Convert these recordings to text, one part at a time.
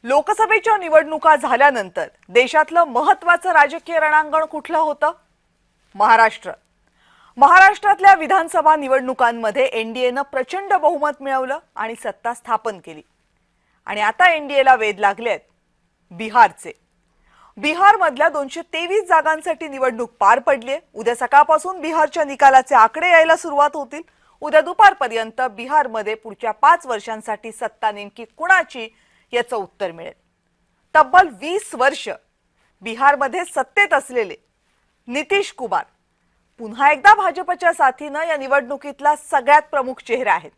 लोकसभेच्या निवडणुका झाल्यानंतर देशातलं महत्त्वाचं राजकीय रणांगण कुठलं होतं? महाराष्ट्र. महाराष्ट्रातल्या विधानसभा निवडणुकांमध्ये एनडीएनं प्रचंड बहुमत मिळवलं आणि सत्ता स्थापन केली. आणि आता एनडीएला वेध लागलेत बिहारचे. बिहारमधल्या 223 जागांसाठी निवडणूक पार पडलीये. उद्या सकाळपासून बिहारच्या निकालाचे आकडे यायला सुरुवात होतील. उद्या दुपारपर्यंत बिहारमध्ये पुढच्या 5 वर्षांसाठी सत्ता नेमकी कुणाची याचं उत्तर मिळेल. तब्बल 20 वर्ष बिहारमध्ये सत्तेत असलेले नितीश कुमार पुन्हा एकदा भाजपच्या साथीनं या निवडणुकीतला सगळ्यात प्रमुख चेहरा आहेत.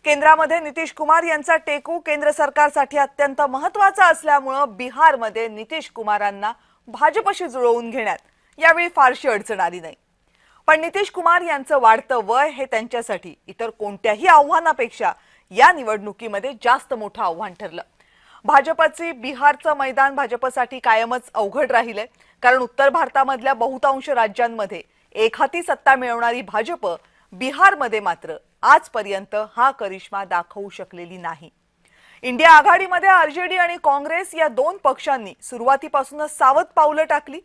केंद्रामध्ये नितीश कुमार यांचा टेकू केंद्र सरकारसाठी अत्यंत महत्त्वाचा असल्यामुळे बिहारमध्ये नितीश कुमारांना भाजपशी जुळवून घेण्यात यावेळी फारशी अडचण आली नाही. पण नितीश कुमार यांचं वाढतं वय हे त्यांच्यासाठी इतर कोणत्याही आव्हानापेक्षा या निवडणुकीमध्ये जास्त मोठं आव्हान ठरलं. भाजपची बिहारचं मैदान भाजपसाठी कायमच अवघड राहिलंय, कारण उत्तर भारतामधल्या बहुतांश राज्यांमध्ये एकहाती सत्ता मिळवणारी भाजप बिहारमध्ये मात्र आजपर्यंत हा करिश्मा दाखवू शकलेली नाही. इंडिया आघाडीमध्ये आरजेडी आणि काँग्रेस या 2 पक्षांनी सुरुवातीपासूनच सावध पावलं टाकली.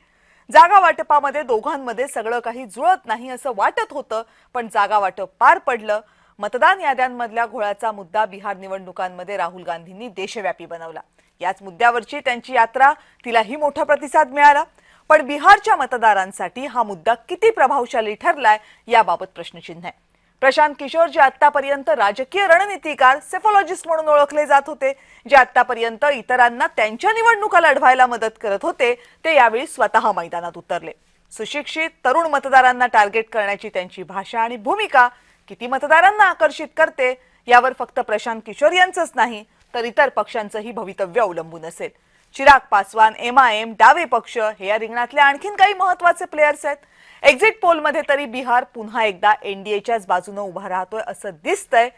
जागा वाटपामध्ये दोघांमध्ये सगळं काही जुळत नाही असं वाटत होतं, पण जागा वाटप पार पडलं. मतदान याद्यांमधल्या घोळाचा मुद्दा बिहार निवडणुकांमध्ये राहुल गांधींनी देशव्यापी बनवला. याच मुद्द्यावरची त्यांची यात्रा तिलाही मोठा प्रतिसाद मिळाला. पण बिहारच्या मतदारांसाठी हा मुद्दा किती प्रभावशाली ठरलाय याबाबत प्रश्नचिन्ह आहे. प्रशांत किशोर जे आतापर्यंत राजकीय रणनीतिकार सेफॉलॉजिस्ट म्हणून ओळखले जात होते, जे आतापर्यंत इतरांना त्यांच्या निवडणुका लढवायला मदत करत होते, ते यावेळी स्वतः मैदानात उतरले. सुशिक्षित तरुण मतदारांना टार्गेट करण्याची त्यांची भाषा आणि भूमिका किती मतदारांना आकर्षित करते यावर फक्त प्रशांत किशोर यांचंच नाही तर इतर पक्षांचंही भवितव्य अवलंबून असेल. चिराग पासवान, एमआयएम, डावे पक्ष हे या रिंगणातले आणखीन काही महत्त्वाचे प्लेयर्स आहेत. एक्झिट पोलमध्ये तरी बिहार पुन्हा एकदा एनडीएच्याच बाजूने उभा राहतोय असं दिसतंय.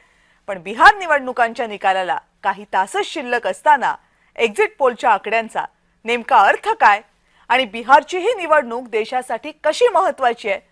पण बिहार निवडणुकांच्या निकालाला काही तासच शिल्लक असताना एक्झिट पोलच्या आकड्यांचा नेमका अर्थ काय आणि बिहारची ही निवडणूक देशासाठी कशी महत्त्वाची आहे